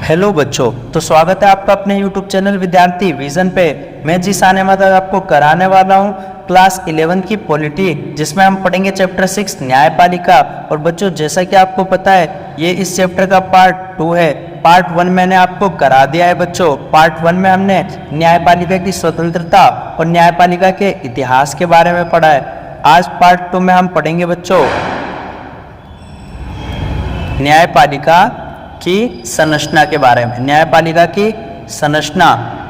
Hello बच्चों, तो स्वागत है आपका अपने YouTube चैनल विद्यार्थी विजन पे। मैं जी साने माता आपको कराने वाला हूँ क्लास 11 की पॉलिटी, जिसमें हम पढ़ेंगे चैप्टर 6 न्यायपालिका। और बच्चों, जैसा कि आपको पता है, ये इस चैप्टर का पार्ट 2 है। पार्ट 1 मैंने आपको करा दिया है बच्चों। पार्ट 1 में हमने न्यायपालिका की स्वतंत्रता और न्यायपालिका के इतिहास के बारे में पढ़ा है। आज पार्ट 2 में हम पढ़ेंगे बच्चों न्यायपालिका की संरचना के बारे में। न्यायपालिका की संरचना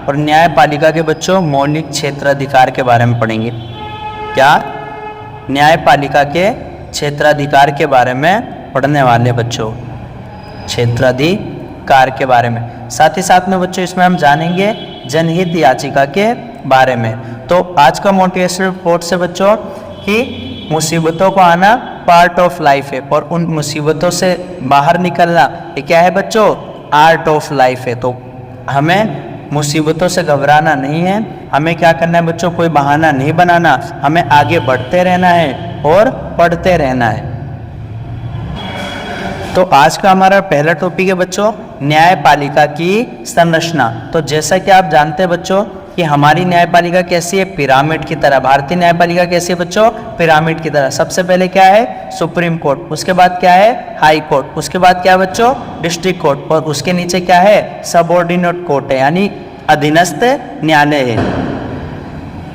और न्यायपालिका के बच्चों मौलिक क्षेत्राधिकार के बारे में पढ़ेंगे। क्या? न्यायपालिका के क्षेत्राधिकार के बारे में पढ़ने वाले बच्चों, क्षेत्राधिकार के बारे में। साथ ही साथ में बच्चों इसमें हम जानेंगे जनहित याचिका के बारे में। तो आज का मोटिवेशनल कोट से बच्चों कि मुसीबतों को आना पार्ट ऑफ लाइफ है और उन मुसीबतों से बाहर निकलना ये क्या है बच्चों? आर्ट ऑफ लाइफ है। तो हमें मुसीबतों से घबराना नहीं है, हमें क्या करना है बच्चों? कोई बहाना नहीं बनाना, हमें आगे बढ़ते रहना है और पढ़ते रहना है। तो आज का हमारा पहला टॉपिक है बच्चों न्यायपालिका की संरचना। तो जैसा कि आप जानते हैं बच्चों कि हमारी न्यायपालिका कैसी है? पिरामिड की तरह। भारतीय न्यायपालिका कैसी है बच्चों? पिरामिड की तरह। सबसे पहले क्या है? सुप्रीम कोर्ट, उसके बाद क्या है? हाई कोर्ट, उसके बाद क्या है बच्चों? डिस्ट्रिक्ट कोर्ट, और उसके नीचे क्या है? सबऑर्डिनेट कोर्ट है, यानी अधीनस्थ न्यायालय है,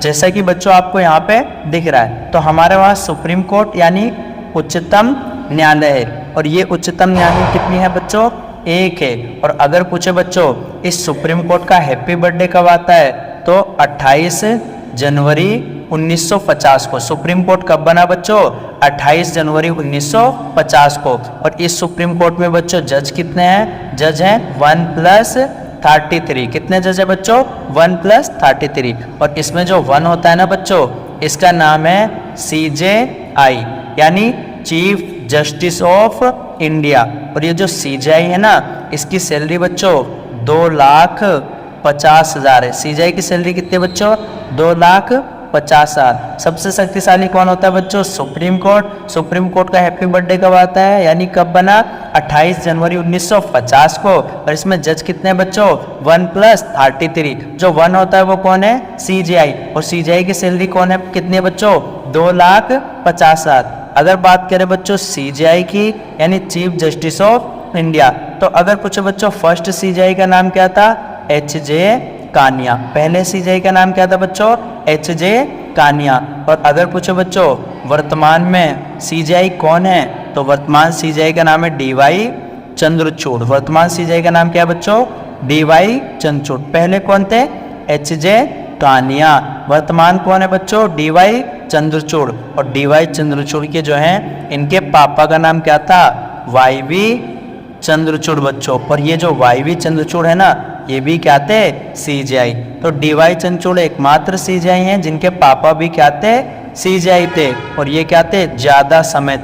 जैसा कि बच्चों आपको यहाँ पे दिख रहा है। तो हमारे वहाँ सुप्रीम कोर्ट यानी उच्चतम न्यायालय है, और ये उच्चतम न्यायालय कितनी है बच्चों? एक है। और अगर पूछे बच्चों इस सुप्रीम कोर्ट का हैप्पी बर्थडे कब आता है, तो 28 जनवरी 1950 को। सुप्रीम कोर्ट कब बना बच्चों? 28 जनवरी 1950 को। और इस सुप्रीम कोर्ट में बच्चों जज कितने हैं? जज हैं 1+33। कितने जज है बच्चों? 1+33। और इसमें जो 1 होता है ना बच्चों, इसका नाम है CJI, यानी चीफ जस्टिस ऑफ इंडिया। और ये जो CJI है ना, इसकी सैलरी बच्चों 2,50,000 है। CJI की सैलरी कितनी है बच्चों? 2,50,000। सबसे शक्तिशाली कौन होता है बच्चों? Supreme court. सुप्रीम कोर्ट का हैप्पी बर्थडे कब आता है, यानी कब बना? 28 जनवरी 1950 को। और इसमें जज कितने हैं बच्चों? 1+33। जो 1 होता है वो कौन है? CJI। और CJI की सैलरी कौन है, कितनी है बच्चों? 2,50,000। अगर बात करें बच्चों CJI की, यानी चीफ जस्टिस ऑफ इंडिया, तो अगर पूछे बच्चों फर्स्ट CJI का नाम क्या था? HJ कानिया। पहले CJI का नाम क्या था बच्चों? HJ कानिया। और अगर पूछे बच्चों वर्तमान में CJI कौन है, तो वर्तमान CJI का नाम है DY चंद्रचूड़। वर्तमान CJI का नाम क्या है बच्चों? DY चंद्रचूड़। पहले कौन थे? HJ कानिया। वर्तमान कौन है बच्चों? DY चंद्रचूड़। और DY चंद्रचूड़ के जो हैं, इनके पापा का नाम क्या था? YV चंद्रचूड़ बच्चों। और ये जो YV चंद्रचूड़ है ना, ये भी क्या थे? CJI। तो DY चंद्रचूड़ एकमात्र CJI हैं जिनके पापा भी क्या थे? CJI थे। और ये क्या थे? ज्यादा समय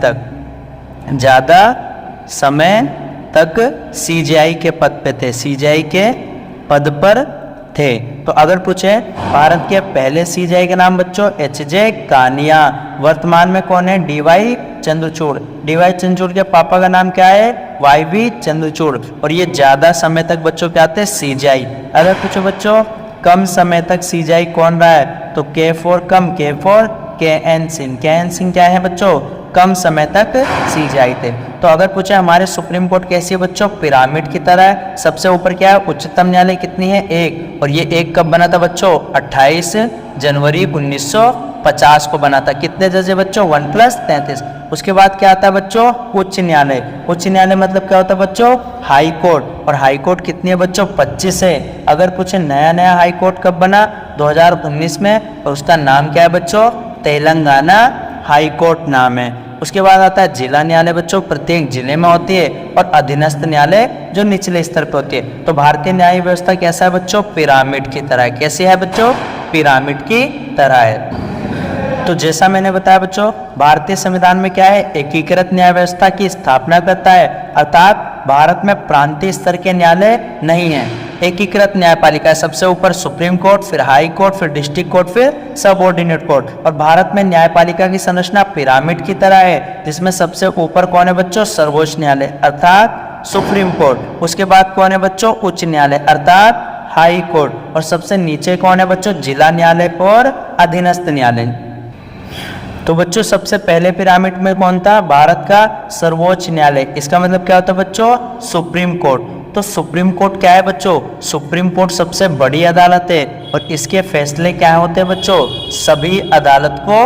तक CJI के पद पे थे, CJI के पद पर थे। तो अगर पूछे भारत के पहले CJI के नाम बच्चों HJ कानिया। वर्तमान में कौन है? DY चंद्रचूड़। DY चंद्रचूड़ के पापा का नाम क्या है? YV चंद्रचूड़। और ये ज्यादा समय तक बच्चों क्या थे? CJI। अगर पूछो बच्चों कम समय तक CJI कौन रहा है, तो K for come, K for KN Singh. KN Singh क्या है बच्चों? कम समय तक CJI थे। तो अगर पूछे हमारे सुप्रीम कोर्ट कैसी है बच्चों? पिरामिड की तरह है। सबसे ऊपर क्या है? उच्चतम न्यायालय कितनी है? 1। और ये 1 कब बना था बच्चों? 28 जनवरी 1950 को बना था। कितने जज है बच्चों? 1+33। उसके बाद क्या आता है बच्चों? उच्च न्यायालय। उच्च न्यायालय मतलब क्या होता है बच्चों? High court. और हाई कोर्ट कितनी है बच्चों? 25 है। अगर पूछे नया हाई कोर्ट कब बना? 2019 में। और उसका नाम क्या है बच्चों? तेलंगाना हाई कोर्ट नाम है। उसके बाद आता है जिला न्यायालय बच्चों, प्रत्येक जिले में होती है। और अधीनस्थ न्यायालय जो निचले स्तर पर होती है। तो भारतीय न्याय व्यवस्था कैसा है बच्चों? पिरामिड की तरह है। कैसी है बच्चों? पिरामिड की तरह है। तो जैसा मैंने बताया बच्चों, भारतीय संविधान में क्या है? एकीकृत न्याय व्यवस्था की स्थापना करता है, अर्थात भारत में प्रांतीय स्तर के न्यायालय नहीं है। एकीकृत न्यायपालिका, सबसे ऊपर सुप्रीम कोर्ट, फिर हाई कोर्ट, फिर डिस्ट्रिक्ट कोर्ट, फिर सबऑर्डिनेट कोर्ट। और भारत में न्यायपालिका की संरचना पिरामिड की तरह है, जिसमें सबसे ऊपर कौन है बच्चों? सर्वोच्च न्यायालय, अर्थात सुप्रीम कोर्ट। उसके बाद कौन है बच्चों, उच्च न्यायालय अर्थात हाई कोर्ट। और सबसे नीचे कौन है बच्चों, जिला न्यायालय और अधीनस्थ न्यायालय। तो बच्चों सबसे पहले पिरामिड में कौन था, भारत का सर्वोच्च न्यायालय। इसका मतलब क्या होता है बच्चों, सुप्रीम कोर्ट। तो सुप्रीम कोर्ट क्या है बच्चों, सुप्रीम कोर्ट सबसे बड़ी अदालत है और इसके फैसले क्या होते हैं बच्चों, सभी अदालत को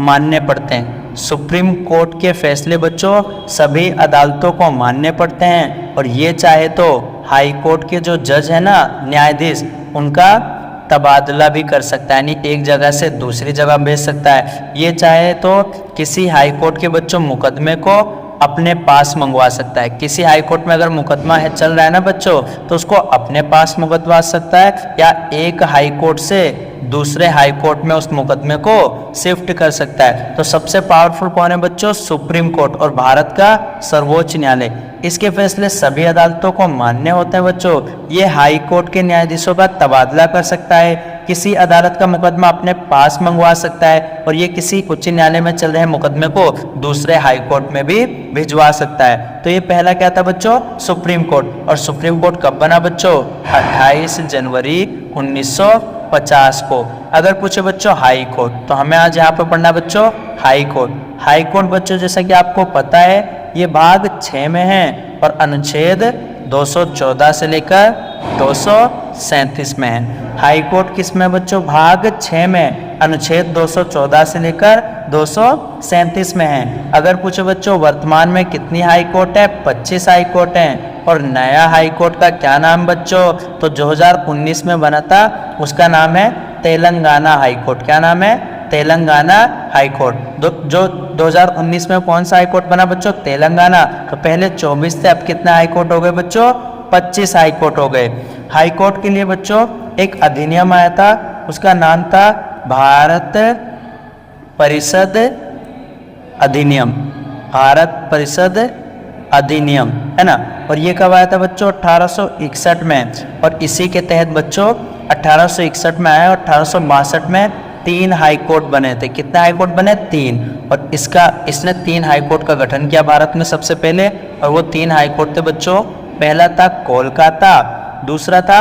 मानने पड़ते हैं। सुप्रीम कोर्ट के फैसले बच्चों सभी अदालतों को मानने पड़ते हैं और ये चाहे तो हाई कोर्ट के जो जज है ना, न्यायाधीश, उनका तबादला भी कर सकता है, यानी एक जगह से दूसरी जगह भेज सकता है। ये चाहे तो किसी हाई कोर्ट के बच्चों मुकदमे को अपने पास मंगवा सकता है। किसी हाई कोर्ट में अगर मुकदमा है चल रहा है ना बच्चों, तो उसको अपने पास मंगवा सकता है या एक हाई कोर्ट से दूसरे हाई कोर्ट में उस मुकदमे को शिफ्ट कर सकता है। तो सबसे पावरफुल कौन है बच्चों, सुप्रीम कोर्ट और भारत का सर्वोच्च न्यायालय। इसके फैसले सभी अदालतों को मान्य होते हैं बच्चों। ये हाई कोर्ट के न्यायाधीशों का तबादला कर सकता है, किसी अदालत का मुकदमा अपने पास मंगवा सकता है और ये किसी उच्च न्यायालय में चल रहे मुकदमे को दूसरे हाई कोर्ट में भी भिजवा सकता है। तो ये पहला क्या था बच्चों, सुप्रीम कोर्ट। और सुप्रीम कोर्ट कब बना बच्चों, 28 जनवरी 1950 को। अगर पूछे बच्चों हाई कोर्ट, तो हमें आज यहाँ पर पढ़ना बच्चों हाई कोर्ट। हाई कोर्ट बच्चों जैसा कि आपको पता है ये भाग 6 में है और अनुच्छेद 214 से लेकर 237 में है। हाई कोर्ट किस में बच्चों, भाग 6 में, अनुच्छेद 214 से लेकर 237 में है। अगर पूछो बच्चों वर्तमान में कितनी हाई कोर्ट है, 25 हाई कोर्ट हैं। और नया हाई कोर्ट का क्या नाम बच्चों, तो 2019 में बना था, उसका नाम है तेलंगाना हाई कोर्ट। क्या नाम है, तेलंगाना हाई कोर्ट। जो 2019 में कौन सा हाई कोर्ट बना बच्चों, तेलंगाना। तो पहले 24 थे, अब कितने हाई कोर्ट हो गए बच्चों, 25 हाई कोर्ट हो गए। हाई कोर्ट के लिए बच्चों एक अधिनियम आया था, उसका नाम था भारत परिषद अधिनियम। भारत परिषद अधिनियम है ना। और ये कब आया था बच्चों, 1861 में। और इसी के तहत बच्चों 1861 में आया और 1862 में 3 हाई कोर्ट बने थे। कितने हाई कोर्ट बने, 3। और इसने 3 हाई कोर्ट का गठन किया भारत में सबसे पहले। और वो 3 हाई कोर्ट थे बच्चों, पहला था कोलकाता, दूसरा था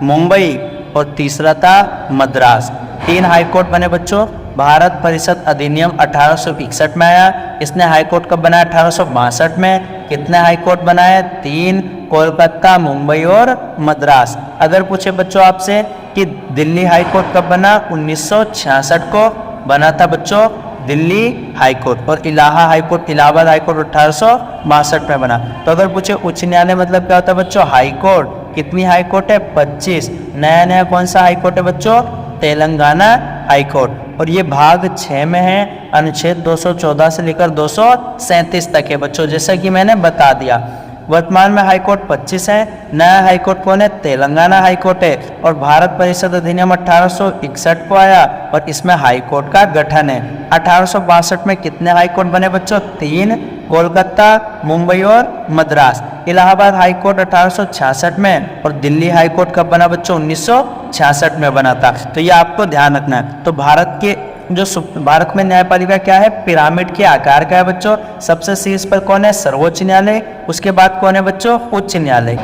मुंबई और तीसरा था मद्रास। 3 हाई कोर्ट बने बच्चों। भारत परिषद अधिनियम 1861 में आया। इसने हाई कोर्ट कब बनाया, 1862 में। कितने हाई कोर्ट बनाए, 3, कोलकाता, मुंबई और मद्रास। अगर पूछे बच्चों आपसे कि दिल्ली हाई कोर्ट कब बना, 1966 को बना था बच्चों दिल्ली हाई कोर्ट। और इलाहाबाद हाई कोर्ट 1862 में बना। तो अगर पूछे उच्च न्यायालय मतलब क्या होता है बच्चों, हाई कोर्ट। कितनी हाई कोर्ट है, 25। नया कौन सा हाई कोर्ट है बच्चों, तेलंगाना हाई कोर्ट। और ये भाग 6 में है, अनुच्छेद 214 से लेकर 237 तक है बच्चों, जैसा कि मैंने बता दिया। वर्तमान में हाई कोर्ट 25 है। नया हाई कोर्ट कौन है, तेलंगाना हाई कोर्ट है। और भारत परिषद अधिनियम 1861 को आया और इसमें हाई कोर्ट का गठन है। 1862 में कितने हाई कोर्ट बने बच्चों, 3, कोलकाता, मुंबई और मद्रास। इलाहाबाद हाई कोर्ट 1866 में और दिल्ली हाई कोर्ट कब बना बच्चों, 1966 में बना था। तो ये आपको ध्यान रखना है। तो भारत में न्यायपालिका क्या है, पिरामिड के आकार का है बच्चों। सबसे शीर्ष पर कौन है, सर्वोच्च न्यायालय। उसके बाद कौन है बच्चों, उच्च न्यायालय।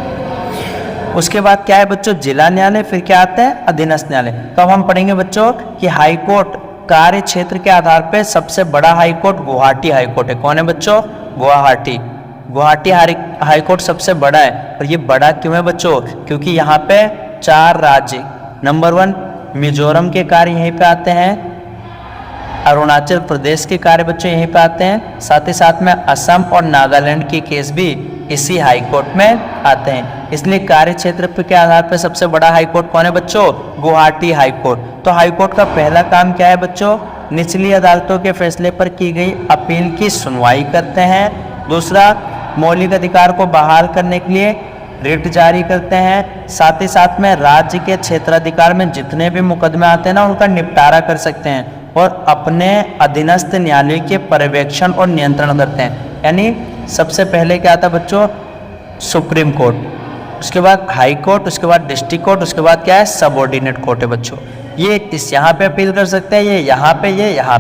उसके बाद क्या है बच्चों, जिला न्यायालय। फिर क्या आता है, अधीनस्थ न्यायालय। तो अब हम पढ़ेंगे बच्चों कि हाई कोर्ट कार्य क्षेत्र के आधार पर सबसे बड़ा high court Guwahati high court है। कौन है बच्चों, गुवाहाटी हाई कोर्ट सबसे बड़ा है। और ये बड़ा क्यों है बच्चों, क्योंकि यहाँ पे 4 राज्य, नंबर 1 मिजोरम के कार्य यहीं पे आते हैं, अरुणाचल प्रदेश के कार्य बच्चों यहीं पे आते हैं, साथ ही साथ में असम और नागालैंड के केस भी इसी हाई कोर्ट में आते हैं। इसलिए कार्य क्षेत्र के आधार पर सबसे बड़ा हाई कोर्ट कौन है बच्चों, गुवाहाटी हाई कोर्ट। तो हाई कोर्ट का पहला काम क्या है बच्चों, निचली अदालतों के फैसले पर की गई अपील की सुनवाई करते हैं। दूसरा, मौलिक अधिकार को बहाल करने के लिए रिट जारी करते हैं। साथ ही साथ में राज्य के क्षेत्राधिकार में जितने भी मुकदमे आते हैं ना, उनका निपटारा कर सकते हैं और अपने अधीनस्थ न्यायालय के पर्यवेक्षण और नियंत्रण करते हैं। यानी सबसे पहले क्या आता है बच्चों, सुप्रीम कोर्ट, उसके बाद हाई कोर्ट, उसके बाद डिस्ट्रिक्ट कोर्ट, उसके बाद क्या है, सबऑर्डिनेट कोर्ट है बच्चों। ये यहाँ पे अपील कर सकते हैं, ये यहाँ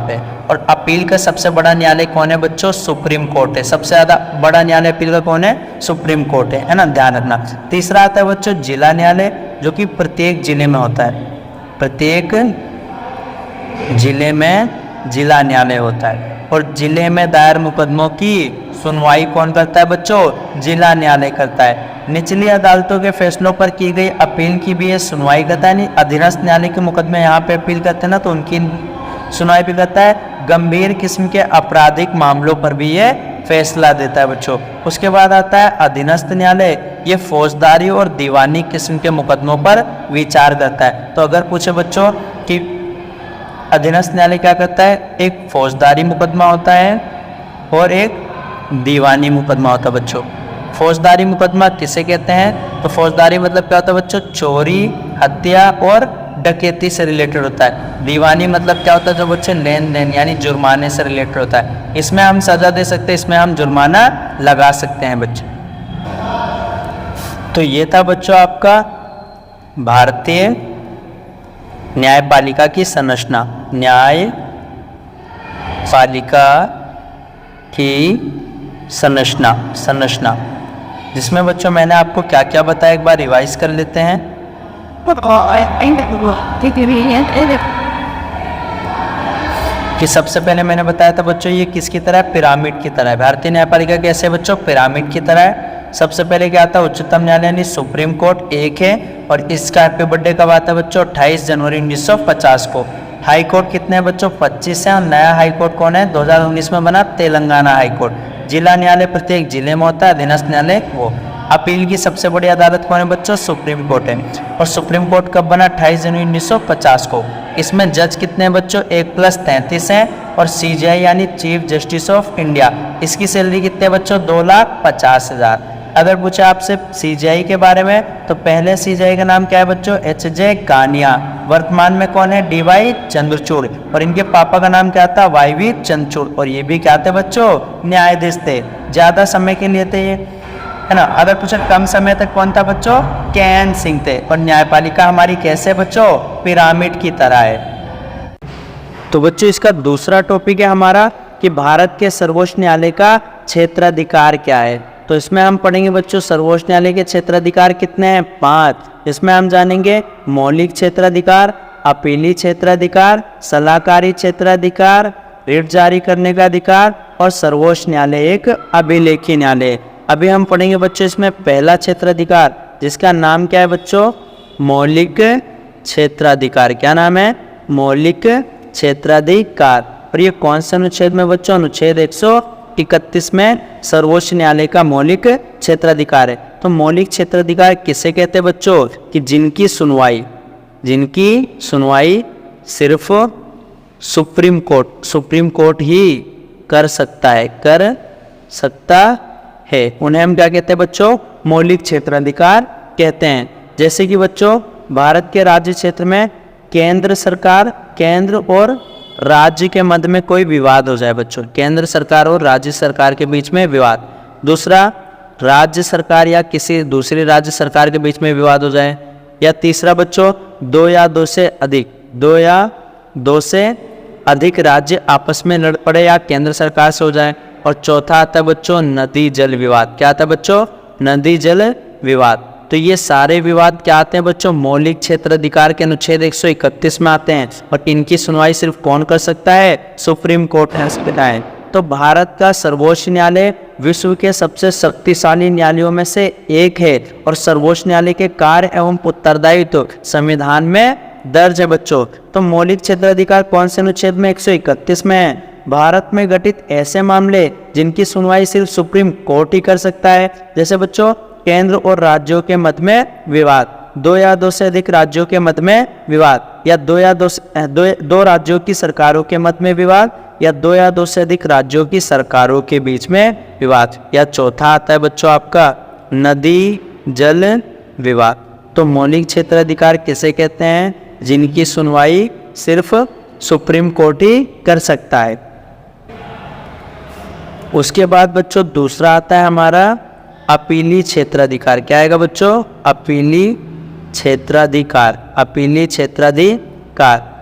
पे और अपील का सबसे बड़ा न्यायालय कौन है बच्चों? सुप्रीम कोर्ट है। सबसे ज़्यादा बड़ा न्यायालय अपील का कौन है? सुप्रीम कोर्ट है ना, ध्यान रखना। तीसरा आता है बच्चों जिला न्यायालय, जो कि प्रत्येक जिले में होता है। प्रत्येक जिले में जिला न्यायालय होता है और जिले में दायर मुकदमों की सुनवाई कौन करता है बच्चों? जिला न्यायालय करता है। निचली अदालतों के फैसलों पर की गई अपील की भी ये सुनवाई करता है। नहीं, अधीनस्थ न्यायालय के मुकदमे यहाँ पे अपील करते हैं ना, तो उनकी सुनवाई भी करता है। गंभीर किस्म के आपराधिक मामलों पर भी ये फैसला देता है बच्चों। उसके बाद आता है अधीनस्थ न्यायालय, ये फौजदारी और दीवानी किस्म के मुकदमों पर विचार करता है। तो अगर पूछे बच्चों कि अधीनस्थ न्यायालय क्या करता है, एक फौजदारी मुकदमा होता है और एक दीवानी मुकदमा होता है बच्चों। फौजदारी मुकदमा किसे कहते हैं? तो फौजदारी मतलब क्या होता है बच्चों? चोरी, हत्या और डकैती से रिलेटेड होता है। दीवानी मतलब क्या होता है? जो बच्चे लेन देन यानी जुर्माने से रिलेटेड होता है। इसमें हम सजा दे सकते हैं, इसमें हम जुर्माना लगा सकते हैं बच्चे। तो ये था बच्चों आपका भारतीय न्यायपालिका की संरचना, न्यायपालिका की संरचना जिसमें बच्चों मैंने आपको क्या क्या बताया, एक बार रिवाइज कर लेते हैं। कि सबसे पहले मैंने बताया था बच्चों ये किसकी तरह है? पिरामिड की तरह है। भारतीय न्यायपालिका कैसे बच्चों? पिरामिड की तरह है। सबसे पहले क्या आता है? उच्चतम न्यायालय यानी सुप्रीम कोर्ट एक है और इसका हैप्पी बर्थडे कब आता है बच्चों? 28 जनवरी 1950 को। हाई कोर्ट कितने हैं बच्चों? 25 है और नया हाई कोर्ट कौन है? 2019 में बना तेलंगाना हाई कोर्ट। जिला न्यायालय प्रत्येक जिले में होता है। अधीनस्थ न्यायालय वो। अपील की सबसे बड़ी अदालत कौन है बच्चों? सुप्रीम कोर्ट है। और सुप्रीम कोर्ट कब बना? 28 जनवरी 1950 को। इसमें जज कितने हैं बच्चों? 1+33 हैं और CJI यानी चीफ जस्टिस ऑफ इंडिया, इसकी सैलरी कितने है बच्चों? 2,50,000। अगर पूछे आपसे CJI के बारे में तो पहले CJI का नाम क्या है बच्चों? HJ कानिया। वर्तमान में कौन है? DY चंद्रचूड़। और इनके पापा का नाम क्या था? YV चंद्रचूड़। और ये भी क्या थे बच्चों? न्यायाधीश थे। ज़्यादा समय के लिए थे ये, है ना। अगर पूछे कम समय तक कौन था बच्चों? कैन सिंह थे। और न्यायपालिका हमारी कैसे बच्चों? पिरामिड की तरह है। तो बच्चों इसका दूसरा टॉपिक है हमारा कि भारत के सर्वोच्च न्यायालय का क्षेत्राधिकार क्या है। तो इसमें हम पढ़ेंगे बच्चों सर्वोच्च न्यायालय के क्षेत्राधिकार कितने हैं? 5। इसमें हम जानेंगे मौलिक क्षेत्राधिकार, अपीली क्षेत्राधिकार, सलाहकारी क्षेत्राधिकार, रिट जारी करने का अधिकार और सर्वोच्च न्यायालय एक अभिलेखी न्यायालय। अभी हम पढ़ेंगे बच्चों इसमें पहला क्षेत्राधिकार, जिसका नाम क्या है बच्चों? मौलिक क्षेत्राधिकार। क्या नाम है? मौलिक क्षेत्राधिकार। और ये कौन से अनुच्छेद में बच्चों? अनुच्छेद 131 में सर्वोच्च न्यायालय का मौलिक क्षेत्राधिकार है। तो मौलिक क्षेत्राधिकार किसे कहते हैं बच्चों? कि जिनकी सुनवाई सिर्फ सुप्रीम कोर्ट ही कर सकता है, उन्हें हम क्या कहते हैं बच्चों? मौलिक क्षेत्राधिकार कहते हैं। जैसे कि बच्चों भारत के राज्य क्षेत्र में केंद्र और राज्य के मध्य में कोई विवाद हो जाए बच्चों, केंद्र सरकार और राज्य सरकार के बीच में विवाद, दूसरा राज्य सरकार या किसी दूसरी राज्य सरकार के बीच में विवाद हो जाए, या तीसरा बच्चों दो या दो से अधिक राज्य आपस में लड़ पड़े या केंद्र सरकार से हो जाए, और चौथा आता है बच्चों नदी जल विवाद। क्या आता है बच्चों? नदी जल विवाद। तो ये सारे विवाद क्या आते हैं बच्चों? मौलिक क्षेत्राधिकार के अनुच्छेद 131 में आते हैं और इनकी सुनवाई सिर्फ कौन कर सकता है? सुप्रीम कोर्ट है। तो भारत का सर्वोच्च न्यायालय विश्व के सबसे शक्तिशाली न्यायालयों में से एक है और सर्वोच्च न्यायालय के कार्य एवं उत्तरदायित्व संविधान में दर्ज है बच्चों। तो मौलिक क्षेत्राधिकार कौन से अनुच्छेद में? 131 में है। भारत में घटित ऐसे मामले जिनकी सुनवाई सिर्फ सुप्रीम कोर्ट ही कर सकता है, जैसे बच्चों केंद्र और राज्यों के मध्य में विवाद, दो या दो से अधिक राज्यों के मध्य में विवाद, या दो राज्यों की सरकारों के मध्य में विवाद, या दो या दो से अधिक राज्यों की सरकारों के बीच में विवाद, या चौथा आता है बच्चों आपका नदी जल विवाद। तो मौलिक क्षेत्राधिकार किसे कहते हैं? जिनकी सुनवाई सिर्फ सुप्रीम कोर्ट ही कर सकता है। उसके बाद बच्चों दूसरा आता है हमारा अपीली क्षेत्राधिकार। क्या आएगा बच्चों? अपीली क्षेत्राधिकार।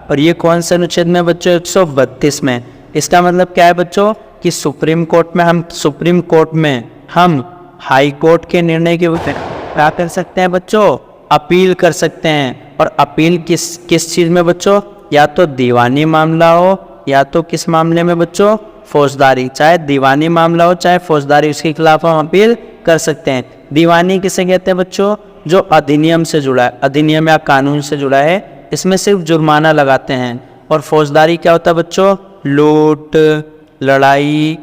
और ये कौन से अनुच्छेद में बच्चों? 132 में। इसका मतलब क्या है बच्चों कि सुप्रीम कोर्ट में हम हाई कोर्ट के निर्णय के ऊपर क्या कर सकते हैं बच्चों, अपील कर सकते हैं। और अपील किस चीज़ में बच्चों, या तो दीवानी मामला हो या तो किस मामले में बच्चों, फौजदारी। चाहे दीवानी मामला हो चाहे फौजदारी, उसके खिलाफ हम अपील कर सकते हैं। दीवानी किसे कहते हैं बच्चों, जो अधिनियम से जुड़ा है, अधिनियम या कानून से जुड़ा है, इसमें सिर्फ जुर्माना लगाते हैं। और फौजदारी क्या होता है बच्चों, लूट, लड़ाई,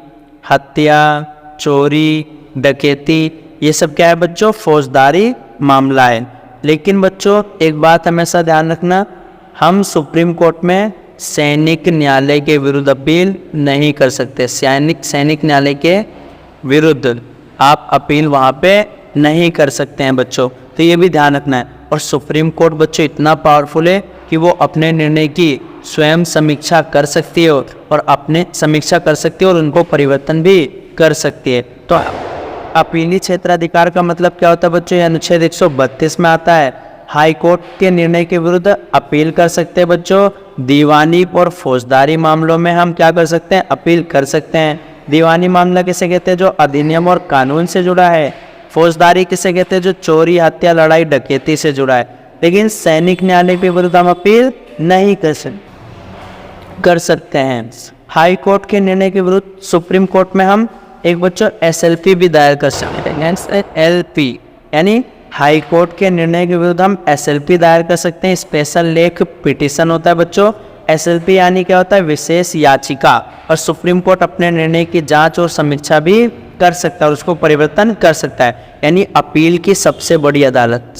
हत्या, चोरी, डकैती, ये सब क्या है बच्चों, फौजदारी मामला है। लेकिन बच्चों एक बात हमेशा ध्यान रखना, हम सुप्रीम कोर्ट में सैनिक न्यायालय के विरुद्ध अपील नहीं कर सकते। सैनिक न्यायालय के विरुद्ध आप अपील वहाँ पे नहीं कर सकते हैं बच्चों, तो ये भी ध्यान रखना है। और सुप्रीम कोर्ट बच्चों इतना पावरफुल है कि वो अपने निर्णय की स्वयं समीक्षा कर सकती है और उनको परिवर्तन भी कर सकती है। तो अपीली क्षेत्राधिकार का मतलब क्या होता है बच्चों, ये अनुच्छेद 132 में आता है। हाई कोर्ट के निर्णय के विरुद्ध अपील कर सकते हैं बच्चों। दीवानी और फौजदारी मामलों में हम क्या कर सकते हैं, अपील कर सकते हैं। दीवानी मामला किसे कहते हैं, जो अधिनियम और कानून से जुड़ा है। फौजदारी किसे कहते हैं, जो चोरी, हत्या, लड़ाई, डकैती से जुड़ा है। लेकिन सैनिक न्यायालय के विरुद्ध हम अपील नहीं कर सकते हैं। हाई कोर्ट के निर्णय के विरुद्ध सुप्रीम कोर्ट में हम एक बच्चों SLP भी दायर कर सकते हैं। SLP यानी हाई कोर्ट के निर्णय के विरुद्ध हम SLP दायर कर सकते हैं। स्पेशल लेख पिटीशन होता है बच्चों। SLP यानी क्या होता है, विशेष याचिका। और सुप्रीम कोर्ट अपने निर्णय की जांच और समीक्षा भी कर सकता है और उसको परिवर्तन कर सकता है। यानी अपील की सबसे बड़ी अदालत,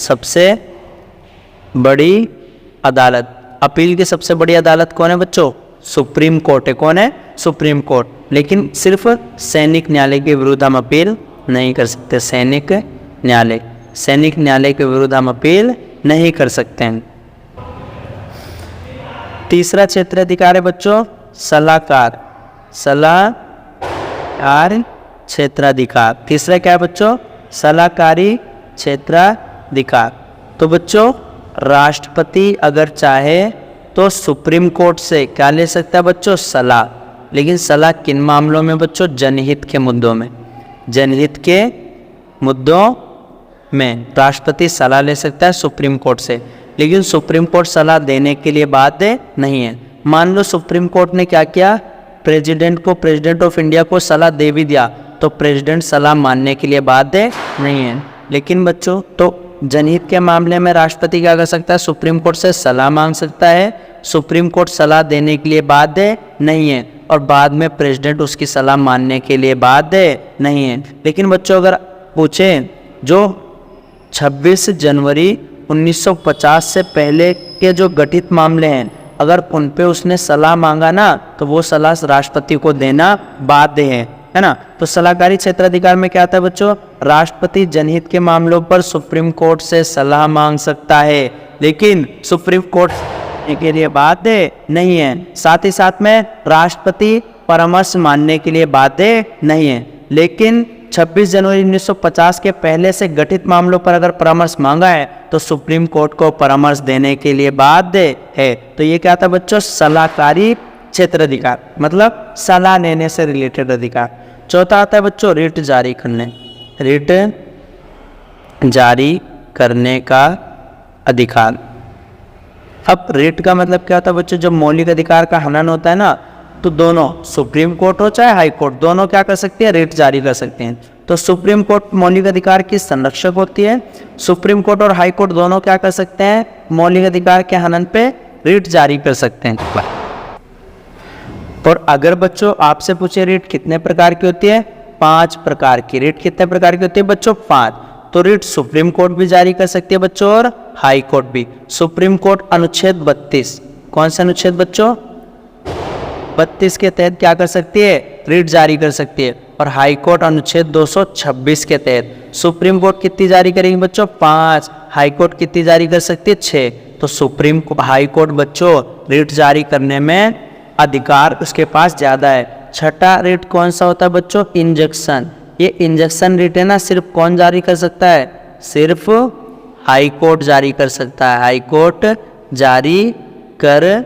अपील की सबसे बड़ी अदालत कौन है बच्चों, सुप्रीम कोर्ट है। कौन है, सुप्रीम कोर्ट। लेकिन सिर्फ सैनिक न्यायालय के विरुद्ध हम अपील नहीं कर सकते। सैनिक न्यायालय के विरुद्ध हम अपील नहीं कर सकते हैं। तीसरा क्षेत्राधिकार है बच्चों सलाहकार क्षेत्राधिकार। तीसरा क्या है बच्चों, सलाहकारी क्षेत्राधिकार। तो बच्चों राष्ट्रपति अगर चाहे तो सुप्रीम कोर्ट से क्या ले सकता है बच्चों, सलाह। लेकिन सलाह किन मामलों में बच्चों, जनहित के मुद्दों में राष्ट्रपति सलाह ले सकता है सुप्रीम कोर्ट से। लेकिन सुप्रीम कोर्ट सलाह देने के लिए बाध्य नहीं है। मान लो सुप्रीम कोर्ट ने क्या किया, प्रेसिडेंट ऑफ इंडिया को सलाह दे भी दिया, तो प्रेसिडेंट सलाह मानने के लिए बाध्य नहीं है। लेकिन बच्चों तो जनहित के मामले में राष्ट्रपति क्या कर सकता है, सुप्रीम कोर्ट से सलाह मांग सकता है। सुप्रीम कोर्ट सलाह देने के लिए बाध्य नहीं है और बाद में प्रेसिडेंट उसकी सलाह मानने के लिए बाध्य नहीं है। लेकिन बच्चों अगर पूछे जो 26 जनवरी 1950 से पहले के जो गठित मामले हैं, अगर उन पे उसने सलाह मांगा ना, तो वो सलाह राष्ट्रपति को देना बाध्य है ना। तो सलाहकारी क्षेत्राधिकार में क्या आता है बच्चों, राष्ट्रपति जनहित के मामलों पर सुप्रीम कोर्ट से सलाह मांग सकता है, लेकिन सुप्रीम कोर्ट के लिए बाध्य नहीं है। साथ ही साथ में राष्ट्रपति परामर्श मानने के लिए बाध्य नहीं है। लेकिन 26 जनवरी 1950 के पहले से गठित मामलों पर अगर परामर्श मांगा है तो सुप्रीम कोर्ट को परामर्श देने के लिए बाध्य है। तो ये क्या था बच्चों, सलाहकारी क्षेत्राधिकार, मतलब सलाह लेने से रिलेटेड अधिकार। चौथा आता है बच्चों रिट जारी करने का अधिकार। अब रिट का मतलब क्या होता है बच्चों, जब मौलिक अधिकार का हनन होता है ना, तो दोनों सुप्रीम कोर्ट हो चाहे हाई कोर्ट, दोनों क्या कर सकते हैं, रिट जारी कर सकते हैं। तो सुप्रीम कोर्ट मौलिक अधिकार की संरक्षक होती है। सुप्रीम कोर्ट और हाई कोर्ट दोनों क्या कर सकते हैं, मौलिक अधिकार के हनन पे रिट जारी कर सकते हैं। और अगर बच्चों आपसे पूछे रिट कितने प्रकार की होती है, 5 प्रकार की। रिट कितने प्रकार की होती है बच्चों, 5। तो रिट सुप्रीम कोर्ट भी जारी कर सकती है बच्चों और हाई कोर्ट भी। सुप्रीम कोर्ट अनुच्छेद 32, कौन सा अनुच्छेद बच्चों, 32 के तहत क्या कर सकती है, रिट जारी कर सकती है। और हाई कोर्ट अनुच्छेद 226 के तहत। सुप्रीम कोर्ट कितनी जारी करेगी बच्चों, 5। हाई कोर्ट कितनी जारी कर सकती है, 6। तो हाई कोर्ट बच्चों रिट जारी करने में अधिकार उसके पास ज़्यादा है। छठा रिट कौन सा होता है बच्चों, इंजंक्शन। ये इंजंक्शन रिट है ना, सिर्फ कौन जारी कर सकता है, सिर्फ हाई कोर्ट जारी कर सकता है। हाई कोर्ट जारी कर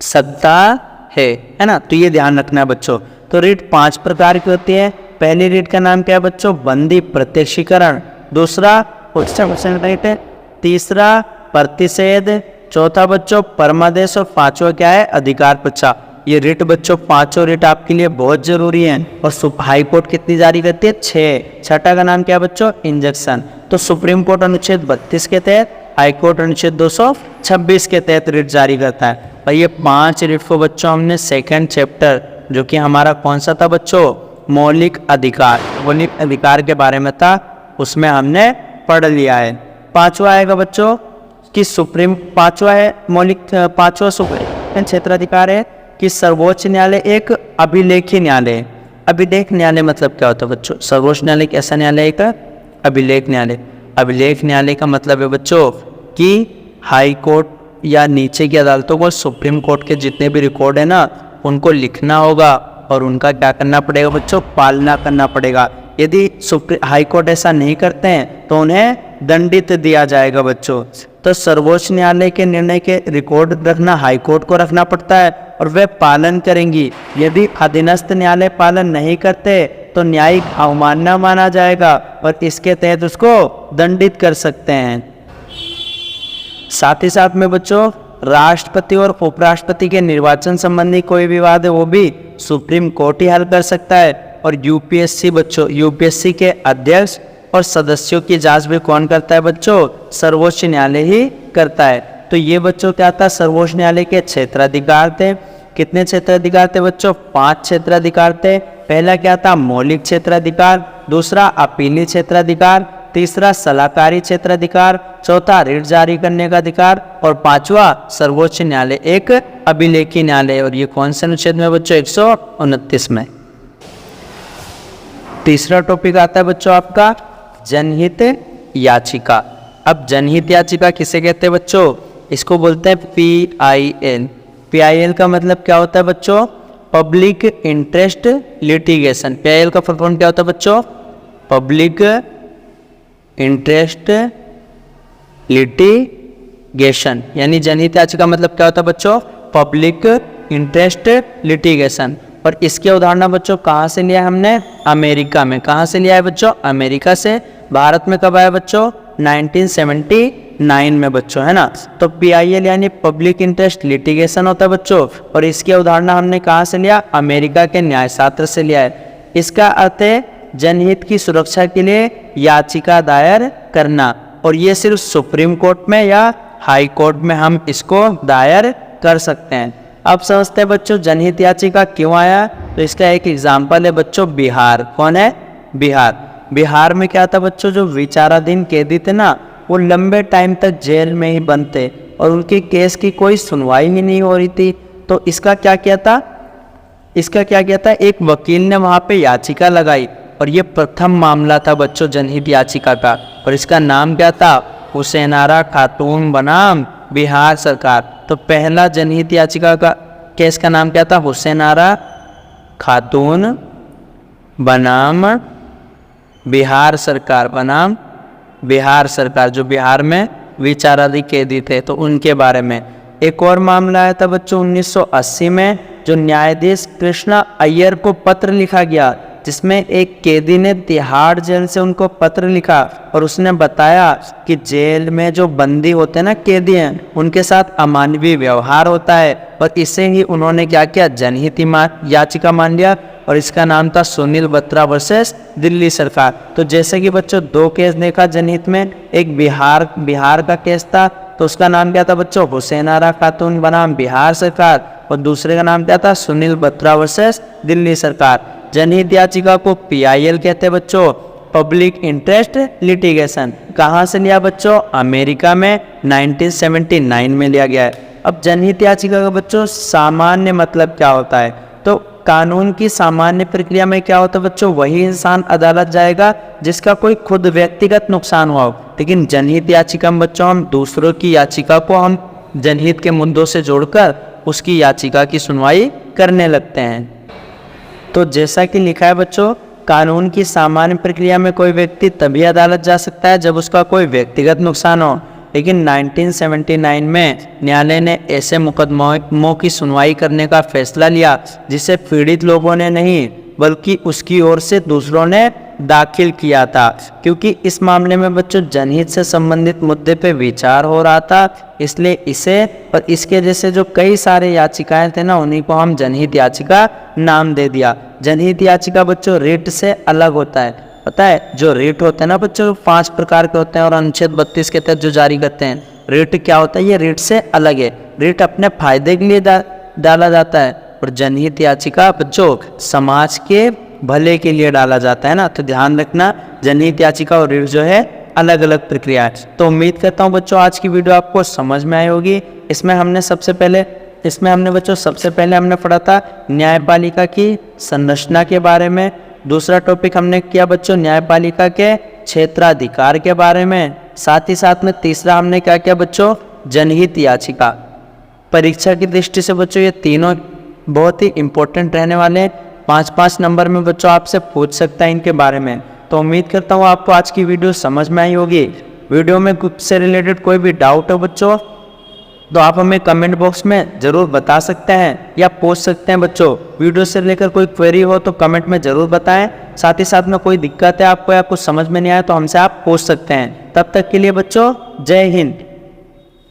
सकता है ना। तो ये ध्यान रखना है बच्चों। तो रिट 5 प्रकार की होती है। पहली रिट का नाम क्या है बच्चों? बंदी प्रत्यक्षीकरण। दूसरा क्वेश्चन राइट है। तीसरा प्रतिषेध। चौथा बच्चों परमादेश। और पांचवा क्या है? अधिकार पक्षा। ये रिट बच्चों, पांचों रिट आपके लिए बहुत जरूरी है। और हाई कोर्ट कितनी जारी करती है? 6। छठा का नाम क्या है बच्चों? इंजक्शन। तो सुप्रीम कोर्ट अनुच्छेद 32 के तहत, हाई कोर्ट अनुच्छेद 226 के तहत रिट जारी करता है। और ये 5 रिट को बच्चों हमने सेकंड चैप्टर, जो कि हमारा कौन सा था बच्चों? मौलिक अधिकार। मौलिक अधिकार के बारे में था, उसमें हमने पढ़ लिया है। पांचवा आएगा बच्चों कि पांचवा है मौलिक, पांचवा सुप्रीम क्षेत्राधिकार है कि सर्वोच्च न्यायालय एक अभिलेखी न्यायालय। अभिलेख न्यायालय मतलब क्या होता है बच्चों? सर्वोच्च न्यायालय कैसा न्यायालय का? अभिलेख न्यायालय। अभिलेख न्यायालय का मतलब है बच्चों कि हाई कोर्ट या नीचे की अदालतों को सुप्रीम कोर्ट के जितने भी रिकॉर्ड है ना, उनको लिखना होगा और उनका क्या करना पड़ेगा बच्चों? पालना करना पड़ेगा। यदि हाई कोर्ट ऐसा नहीं करते हैं तो उन्हें दंडित दिया जाएगा बच्चों। तो सर्वोच्च न्यायालय के निर्णय के रिकॉर्ड रखना हाई कोर्ट को रखना पड़ता है और वे पालन करेंगी। यदि अधीनस्थ न्यायालय पालन नहीं करते तो न्यायिक अवमानना माना जाएगा और इसके तहत उसको दंडित कर सकते हैं। साथ ही साथ में बच्चों राष्ट्रपति और उपराष्ट्रपति के निर्वाचन संबंधी कोई विवाद है वो भी सुप्रीम कोर्ट ही हल कर सकता है। और यूपीएससी बच्चों, यूपीएससी के अध्यक्ष और सदस्यों की जांच भी कौन करता है बच्चों? सर्वोच्च न्यायालय ही करता है। तो ये बच्चों क्या था? सर्वोच्च न्यायालय के क्षेत्राधिकार थे। कितने क्षेत्राधिकार थे बच्चों? 5 क्षेत्राधिकार थे। पहला क्या था? मौलिक क्षेत्राधिकार। दूसरा अपीली क्षेत्राधिकार। तीसरा सलाहकारी क्षेत्राधिकार। चौथा रिट जारी करने का अधिकार। और पांचवा सर्वोच्च न्यायालय एक अभिलेखी न्यायालय। और ये कौन से अनुच्छेद में बच्चों? 129 में। तीसरा टॉपिक आता है बच्चों आपका जनहित याचिका। अब जनहित याचिका किसे कहते हैं बच्चों? इसको बोलते हैं PIL। PIL का मतलब क्या होता है बच्चों? Public interest litigation. PIL का फुल फॉर्म क्या होता है बच्चों? Public interest litigation. यानी जनहित याचिका मतलब क्या होता है बच्चों? Public interest litigation. और इसके उदाहरण बच्चों कहाँ से लिया हमने? अमेरिका में। कहाँ से लिया है बच्चों? अमेरिका से। भारत में कब आया बच्चों? 1979 में बच्चों, है ना। तो PIL यानी पब्लिक इंटरेस्ट लिटिगेशन होता है बच्चों। और इसके उदाहरण हमने कहाँ से लिया? अमेरिका के न्यायशास्त्र से लिया है। इसका अर्थ है जनहित की सुरक्षा के लिए याचिका दायर करना। और ये सिर्फ सुप्रीम कोर्ट में या हाई कोर्ट में हम इसको दायर कर सकते हैं। अब समझते हैं बच्चों जनहित याचिका क्यों आया। तो इसका एक एग्जाम्पल है बच्चों बिहार। कौन है? बिहार। बिहार में क्या था बच्चों? जो विचाराधीन कैदी थे ना, वो लंबे टाइम तक जेल में ही बंद थे और उनके केस की कोई सुनवाई ही नहीं हो रही थी। तो इसका क्या किया था? एक वकील ने वहाँ पे याचिका लगाई और ये प्रथम मामला था बच्चों जनहित याचिका का। और इसका नाम क्या था? हुसैनारा खातून बनाम बिहार सरकार। तो पहला जनहित याचिका का केस का नाम क्या था? हुसैनारा खातून बनाम बिहार सरकार। बनाम बिहार सरकार, जो बिहार में विचाराधीन कैदी थे, तो उनके बारे में। एक और मामला आया था बच्चों 1980 में, जो न्यायाधीश कृष्णा अय्यर को पत्र लिखा गया, जिसमें एक कैदी ने तिहाड़ जेल से उनको पत्र लिखा और उसने बताया कि जेल में जो बंदी होते हैं ना, कैदी हैं, उनके साथ अमानवीय व्यवहार होता है। और इसे ही उन्होंने क्या किया? जनहित याचिका मान लिया और इसका नाम था सुनील बत्रा वर्सेस दिल्ली सरकार। तो जैसे कि बच्चों 2 केस देखा जनहित में, एक बिहार का केस था, तो उसका नाम क्या था बच्चों? हुसैनारा खातून बनाम बिहार सरकार। और दूसरे का नाम क्या था? सुनील बत्रा वर्सेस दिल्ली सरकार। जनहित याचिका को PIL कहते हैं बच्चों, पब्लिक इंटरेस्ट लिटिगेशन। कहाँ से लिया बच्चों? अमेरिका में 1979 में लिया गया है। अब जनहित याचिका का बच्चों सामान्य मतलब क्या होता है? तो कानून की सामान्य प्रक्रिया में क्या होता है बच्चों? वही इंसान अदालत जाएगा जिसका कोई खुद व्यक्तिगत नुकसान हुआ हो। लेकिन जनहित याचिका में बच्चों हम दूसरों की याचिका को हम जनहित के मुद्दों से जोड़कर उसकी याचिका की सुनवाई करने लगते हैं। तो जैसा कि लिखा है बच्चों, कानून की सामान्य प्रक्रिया में कोई व्यक्ति तभी अदालत जा सकता है जब उसका कोई व्यक्तिगत नुकसान हो। लेकिन 1979 में न्यायालय ने ऐसे मुकदमों की सुनवाई करने का फैसला लिया जिसे पीड़ित लोगों ने नहीं बल्कि उसकी ओर से दूसरों ने दाखिल किया था, क्योंकि इस मामले में बच्चों जनहित से संबंधित मुद्दे पे विचार हो रहा था। इसलिए इसे और इसके जैसे जो कई सारे याचिकाएं थे ना, उन्हीं को हम जनहित याचिका नाम दे दिया। जनहित याचिका बच्चों रिट से अलग होता है। पता है जो रिट होते हैं ना बच्चों 5 प्रकार के होते हैं और अनुच्छेद 32 के तहत जो जारी करते हैं। रिट क्या होता है? ये रिट से अलग है। रिट अपने फायदे के लिए डाला जाता है और जनहित याचिका बच्चों समाज के भले के लिए डाला जाता है ना। तो ध्यान रखना जनहित याचिका और रिट जो है अलग अलग प्रक्रिया है। तो उम्मीद करता हूँ बच्चों आज की वीडियो आपको समझ में आई होगी। इसमें हमने सबसे पहले हमने पढ़ा था न्यायपालिका की संरचना के बारे में। दूसरा टॉपिक हमने किया बच्चों न्यायपालिका के क्षेत्राधिकार के बारे में। साथ ही साथ में तीसरा हमने क्या किया बच्चों? जनहित याचिका। परीक्षा की दृष्टि से बच्चों ये तीनों बहुत ही इंपॉर्टेंट रहने वाले हैं। 5-5 नंबर में बच्चों आपसे पूछ सकता है इनके बारे में। तो उम्मीद करता हूँ आपको आज की वीडियो समझ में आई होगी। वीडियो में ग्रुप से रिलेटेड कोई भी डाउट हो बच्चों तो आप हमें कमेंट बॉक्स में ज़रूर बता सकते हैं या पूछ सकते हैं बच्चों। वीडियो से लेकर कोई क्वेरी हो तो कमेंट में ज़रूर बताएं। साथ ही साथ में कोई दिक्कत है आपको या कुछ समझ में नहीं आया तो हमसे आप पूछ सकते हैं। तब तक के लिए बच्चों जय हिंद।